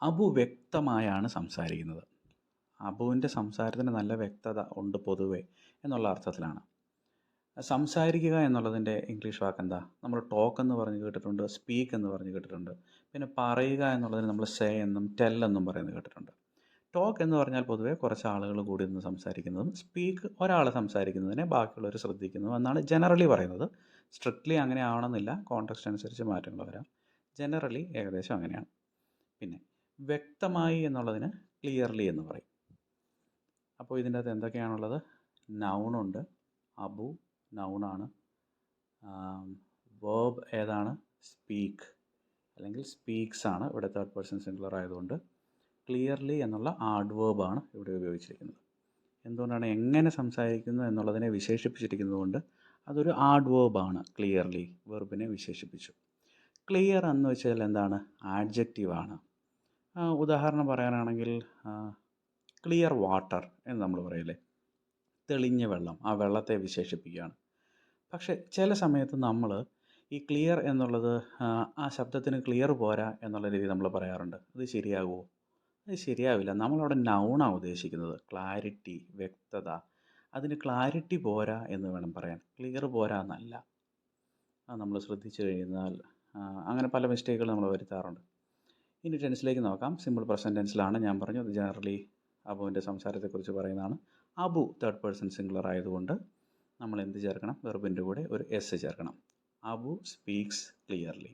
അബു വ്യക്തമായാണ് സംസാരിക്കുന്നത്. അബുവിൻ്റെ സംസാരത്തിന് നല്ല വ്യക്തത ഉണ്ട് പൊതുവെ എന്നുള്ള അർത്ഥത്തിലാണ്. സംസാരിക്കുക എന്നുള്ളതിൻ്റെ ഇംഗ്ലീഷ് വാക്കെന്താ? നമ്മൾ ടോക്ക് എന്ന് പറഞ്ഞ് കേട്ടിട്ടുണ്ട്, സ്പീക്ക് എന്ന് പറഞ്ഞ് കേട്ടിട്ടുണ്ട്. പിന്നെ പറയുക എന്നുള്ളതിന് നമ്മൾ സേ എന്നും ടെൽ എന്നും പറയുന്നത് കേട്ടിട്ടുണ്ട്. ടോക്ക് എന്ന് പറഞ്ഞാൽ പൊതുവെ കുറച്ച് ആളുകൾ കൂടി നിന്ന് സംസാരിക്കുന്നതും, സ്പീക്ക് ഒരാൾ സംസാരിക്കുന്നതിനെ ബാക്കിയുള്ളവർ ശ്രദ്ധിക്കുന്നതും എന്നാണ് ജനറലി പറയുന്നത്. സ്ട്രിക്ട്ലി അങ്ങനെ ആവണമെന്നില്ല, കോണ്ടെക്സ്റ്റ് അനുസരിച്ച് മാറ്റങ്ങൾ വരാം. ജനറലി ഏകദേശം അങ്ങനെയാണ്. പിന്നെ വ്യക്തമായി എന്നുള്ളതിന് ക്ലിയർലി എന്ന് പറയും. അപ്പോൾ ഇതിൻ്റെ അകത്ത് എന്തൊക്കെയാണുള്ളത്? നൗണുണ്ട്. അബു നൗണാണ്. വേർബ് ഏതാണ്? സ്പീക്ക് അല്ലെങ്കിൽ സ്പീക്സ് ആണ്. ഇവിടെ തേർഡ് പേഴ്സൺ സിംഗുലർ ആയതുകൊണ്ട് ക്ലിയർലി എന്നുള്ള ആഡ്വേർബാണ് ഇവിടെ ഉപയോഗിച്ചിരിക്കുന്നത്. എന്തുകൊണ്ടാണ്? എങ്ങനെ സംസാരിക്കുന്നു എന്നുള്ളതിനെ വിശേഷിപ്പിച്ചിരിക്കുന്നതുകൊണ്ട് അതൊരു ആഡ്വേർബാണ്. ക്ലിയർലി വെർബിനെ വിശേഷിപ്പിച്ചു. ക്ലിയർ എന്ന് വെച്ചാൽ എന്താണ്? ആഡ്ജക്റ്റീവാണ്. ഉദാഹരണം പറയാനാണെങ്കിൽ ക്ലിയർ വാട്ടർ എന്ന് നമ്മൾ പറയില്ലേ, തെളിഞ്ഞ വെള്ളം, ആ വെള്ളത്തെ വിശേഷിപ്പിക്കുകയാണ്. പക്ഷേ ചില സമയത്ത് നമ്മൾ ഈ ക്ലിയർ എന്നുള്ളത് ആ ശബ്ദത്തിന് ക്ലിയർ പോരാ എന്നുള്ള രീതി നമ്മൾ പറയാറുണ്ട്. അത് ശരിയാകുമോ? അത് ശരിയാവില്ല. നമ്മളവിടെ നൗണാണ് ഉദ്ദേശിക്കുന്നത്. ക്ലാരിറ്റി, വ്യക്തത. അതിന് ക്ലാരിറ്റി പോരാ എന്ന് വേണം പറയാൻ, ക്ലിയർ പോരാ എന്നല്ല. അത് നമ്മൾ ശ്രദ്ധിച്ചു കഴിഞ്ഞാൽ അങ്ങനെ പല മിസ്റ്റേക്കുകൾ നമ്മൾ വരുത്താറുണ്ട്. ഇനി ടെൻസിലേക്ക് നോക്കാം. സിമ്പിൾ പ്രസൻറ്റ് ടെൻസിലാണ്. ഞാൻ പറഞ്ഞു അത് ജനറലി അബുവിൻ്റെ സംസാരത്തെക്കുറിച്ച് പറയുന്നതാണ്. അബു തേർഡ് പേഴ്സൺ സിംഗുലർ ആയതുകൊണ്ട് നമ്മൾ എന്ത് ചേർക്കണം? വെർബിൻ്റെ കൂടെ ഒരു എസ് ചേർക്കണം. Abu speaks clearly.